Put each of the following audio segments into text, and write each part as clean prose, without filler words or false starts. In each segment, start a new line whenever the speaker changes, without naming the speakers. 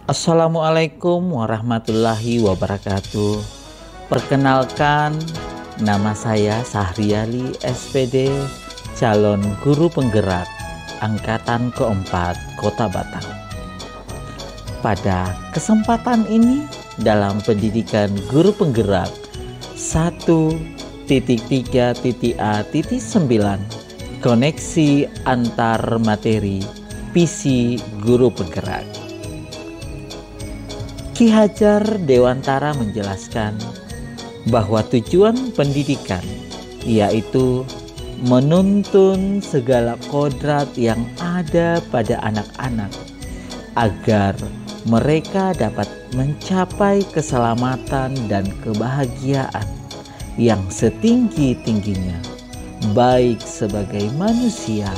Assalamualaikum warahmatullahi wabarakatuh. Perkenalkan, nama saya Sahriali SPD, calon guru penggerak angkatan keempat Kota Batam. Pada kesempatan ini dalam pendidikan guru penggerak 1.3.A.9 koneksi antar materi visi guru penggerak. Ki Hajar Dewantara menjelaskan bahwa tujuan pendidikan yaitu menuntun segala kodrat yang ada pada anak-anak agar mereka dapat mencapai keselamatan dan kebahagiaan yang setinggi-tingginya, baik sebagai manusia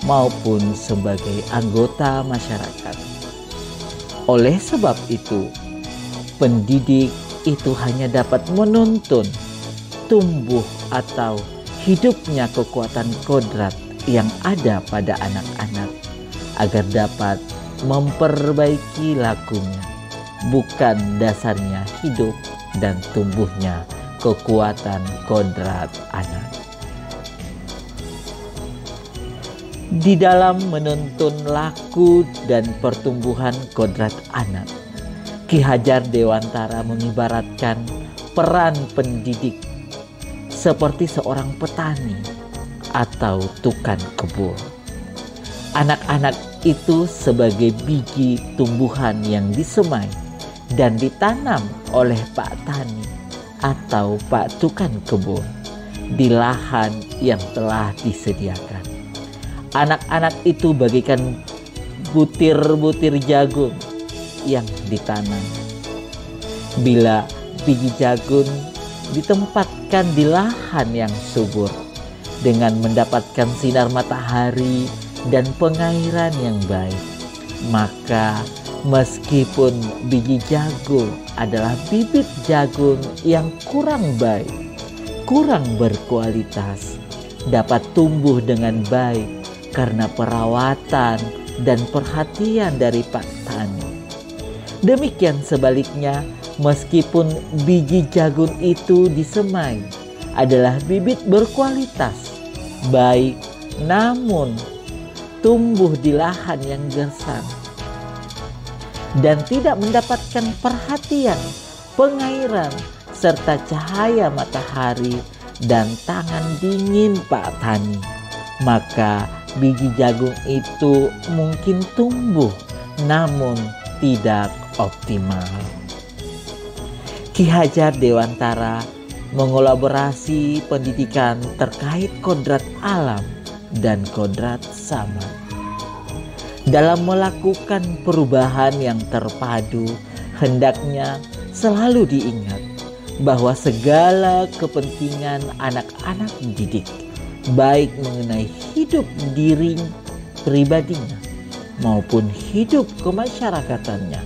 maupun sebagai anggota masyarakat. Oleh sebab itu, pendidik itu hanya dapat menuntun tumbuh atau hidupnya kekuatan kodrat yang ada pada anak-anak agar dapat memperbaiki lakunya, bukan dasarnya hidup dan tumbuhnya kekuatan kodrat anak. Di dalam menuntun laku dan pertumbuhan kodrat anak, Ki Hajar Dewantara mengibaratkan peran pendidik seperti seorang petani atau tukang kebun. Anak-anak itu sebagai biji tumbuhan yang disemai dan ditanam oleh Pak Tani atau Pak Tukang Kebun di lahan yang telah disediakan. Anak-anak itu bagaikan butir-butir jagung yang ditanam. Bila biji jagung ditempatkan di lahan yang subur dengan mendapatkan sinar matahari dan pengairan yang baik, maka meskipun biji jagung adalah bibit jagung yang kurang baik, kurang berkualitas, dapat tumbuh dengan baik karena perawatan dan perhatian dari Pak Tani. Demikian sebaliknya, meskipun biji jagung itu disemai adalah bibit berkualitas, baik, namun tumbuh di lahan yang gersang dan tidak mendapatkan perhatian, pengairan, serta cahaya matahari dan tangan dingin Pak Tani, maka biji jagung itu mungkin tumbuh namun tidak optimal. Ki Hajar Dewantara mengolaborasi pendidikan terkait kodrat alam dan kodrat zaman. Dalam melakukan perubahan yang terpadu, hendaknya selalu diingat bahwa segala kepentingan anak-anak didik, baik mengenai hidup diri pribadinya maupun hidup kemasyarakatannya,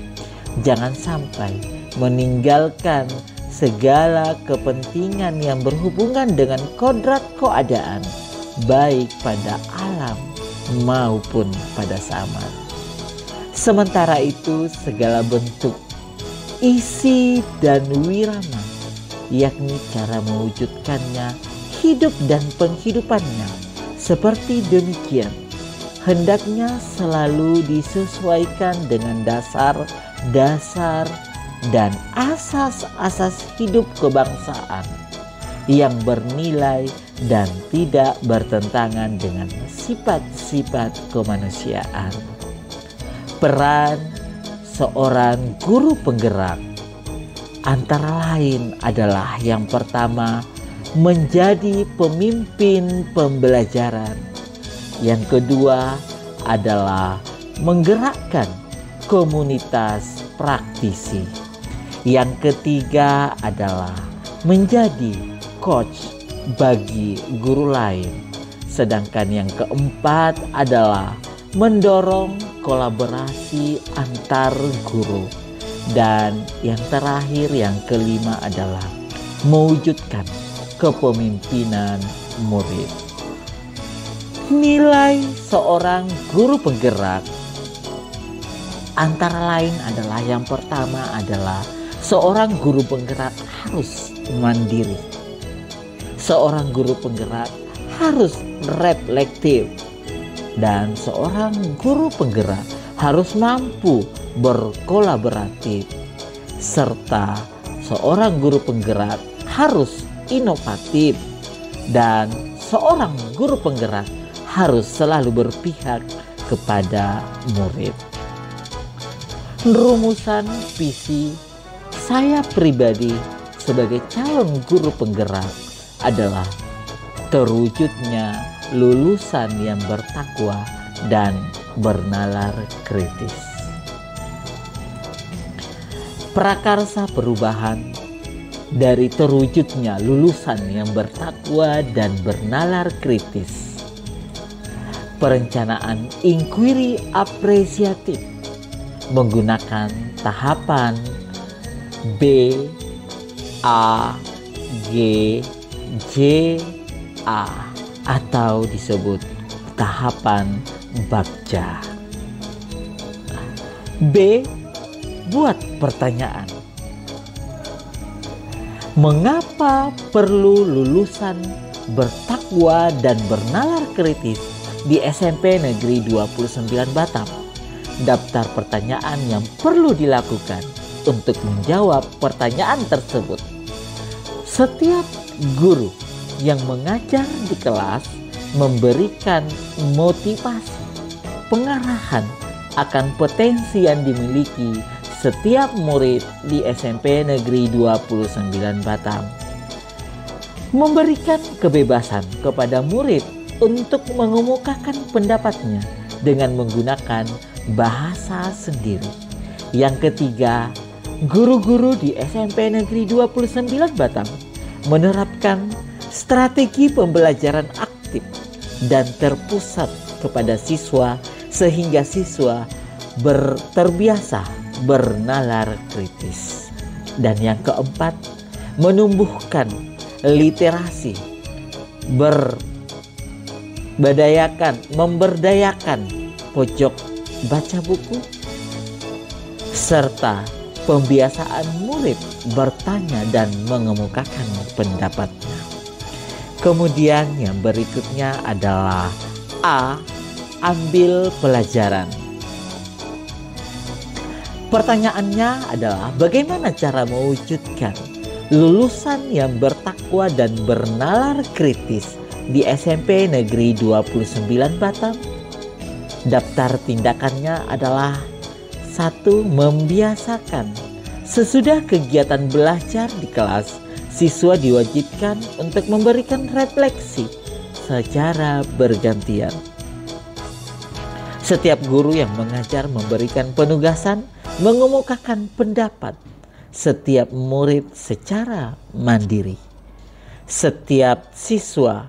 jangan sampai meninggalkan segala kepentingan yang berhubungan dengan kodrat keadaan, baik pada alam maupun pada zaman. Sementara itu, segala bentuk isi dan wirama, yakni cara mewujudkannya, hidup dan penghidupannya seperti demikian, hendaknya selalu disesuaikan dengan dasar-dasar dan asas-asas hidup kebangsaan yang bernilai dan tidak bertentangan dengan sifat-sifat kemanusiaan. Peran seorang guru penggerak antara lain adalah yang pertama, menjadi pemimpin pembelajaran. Yang kedua adalah menggerakkan komunitas praktisi. Yang ketiga adalah menjadi coach bagi guru lain. Sedangkan yang keempat adalah mendorong kolaborasi antar guru. Dan yang terakhir, yang kelima adalah mewujudkan kepemimpinan murid. Nilai seorang guru penggerak Antara lain adalah yang pertama adalah seorang guru penggerak harus mandiri. Seorang guru penggerak harus reflektif. Dan seorang guru penggerak harus mampu berkolaboratif. Serta seorang guru penggerak harus inovatif. Dan seorang guru penggerak harus selalu berpihak kepada murid. Rumusan visi saya pribadi sebagai calon guru penggerak adalah terwujudnya lulusan yang bertakwa dan bernalar kritis. Prakarsa perubahan dari terwujudnya lulusan yang bertakwa dan bernalar kritis. Perencanaan inquiry apresiatif menggunakan tahapan B, A, G, J, A atau disebut tahapan Bagja. B. Buat pertanyaan. Mengapa perlu lulusan bertakwa dan bernalar kritis di SMP Negeri 29 Batam? Daftar pertanyaan yang perlu dilakukan untuk menjawab pertanyaan tersebut. Setiap guru yang mengajar di kelas memberikan motivasi, pengarahan akan potensi yang dimiliki setiap murid di SMP Negeri 29 Batam. Memberikan kebebasan kepada murid untuk mengemukakan pendapatnya dengan menggunakan bahasa sendiri. Yang ketiga, guru-guru di SMP Negeri 29 Batam menerapkan strategi pembelajaran aktif dan terpusat kepada siswa sehingga siswa terbiasa bernalar kritis. Dan yang keempat, menumbuhkan literasi, memberdayakan pojok baca buku, serta pembiasaan murid bertanya dan mengemukakan pendapatnya. Kemudian yang berikutnya adalah A. Ambil pelajaran. Pertanyaannya adalah bagaimana cara mewujudkan lulusan yang bertakwa dan bernalar kritis di SMP Negeri 29 Batam? Daftar tindakannya adalah 1. Membiasakan. Sesudah kegiatan belajar di kelas, siswa diwajibkan untuk memberikan refleksi secara bergantian. Setiap guru yang mengajar memberikan penugasan mengemukakan pendapat setiap murid secara mandiri. Setiap siswa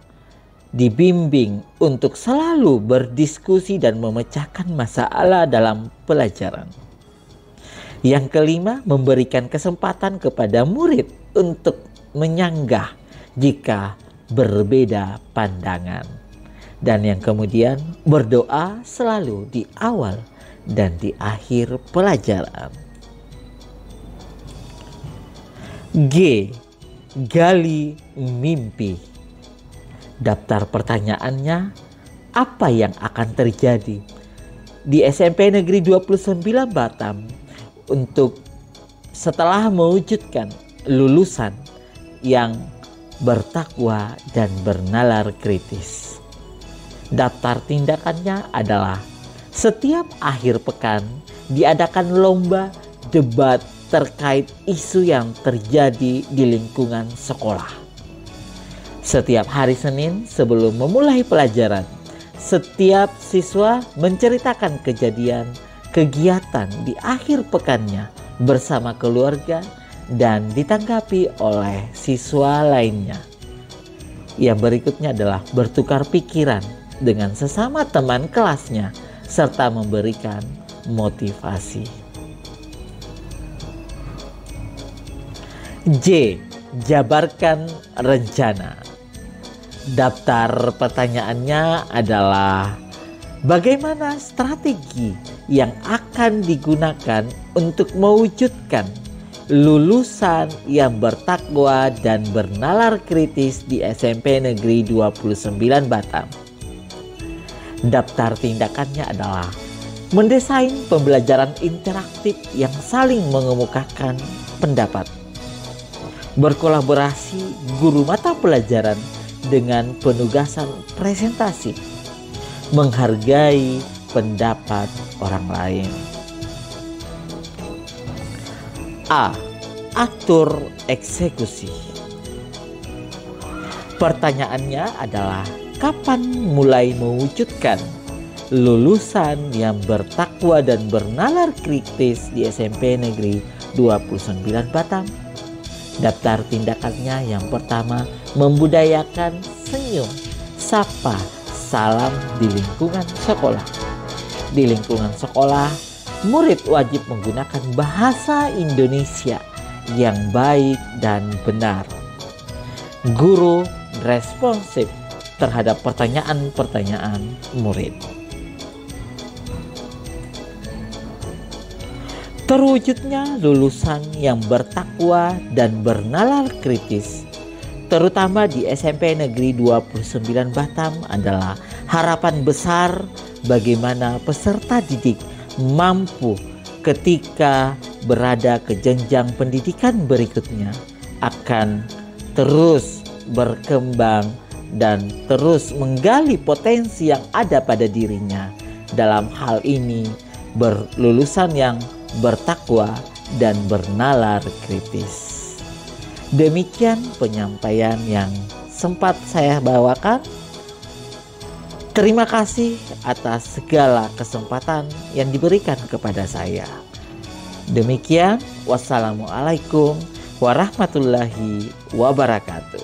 dibimbing untuk selalu berdiskusi dan memecahkan masalah dalam pelajaran. Yang kelima, memberikan kesempatan kepada murid untuk menyanggah jika berbeda pandangan. Dan yang kemudian, berdoa selalu di awal dan di akhir pelajaran. G. Gali mimpi. Daftar pertanyaannya, apa yang akan terjadi di SMP Negeri 29 Batam untuk setelah mewujudkan lulusan yang bertakwa dan bernalar kritis? Daftar tindakannya adalah setiap akhir pekan diadakan lomba debat terkait isu yang terjadi di lingkungan sekolah. Setiap hari Senin sebelum memulai pelajaran, setiap siswa menceritakan kejadian kegiatan di akhir pekannya bersama keluarga dan ditanggapi oleh siswa lainnya. Yang berikutnya adalah bertukar pikiran dengan sesama teman kelasnya serta memberikan motivasi. J. Jabarkan rencana. Daftar pertanyaannya adalah Bagaimana strategi yang akan digunakan untuk mewujudkan lulusan yang bertakwa dan bernalar kritis di SMP Negeri 29 Batam? Daftar tindakannya adalah mendesain pembelajaran interaktif yang saling mengemukakan pendapat, berkolaborasi guru mata pelajaran dengan penugasan presentasi, menghargai pendapat orang lain. A. Atur eksekusi. Pertanyaannya adalah kapan mulai mewujudkan lulusan yang bertakwa dan bernalar kritis di SMP Negeri 29 Batam? Daftar tindakannya yang pertama, membudayakan senyum, sapa, salam di lingkungan sekolah. Di lingkungan sekolah, murid wajib menggunakan bahasa Indonesia yang baik dan benar. Guru responsif terhadap pertanyaan-pertanyaan murid. Terwujudnya lulusan yang bertakwa dan bernalar kritis, terutama di SMP Negeri 29 Batam, adalah harapan besar bagaimana peserta didik mampu ketika berada ke jenjang pendidikan berikutnya akan terus berkembang dan terus menggali potensi yang ada pada dirinya. Dalam hal ini, berlulusan yang bertakwa dan bernalar kritis. Demikian penyampaian yang sempat saya bawakan. Terima kasih atas segala kesempatan yang diberikan kepada saya. Demikian, wassalamualaikum warahmatullahi wabarakatuh.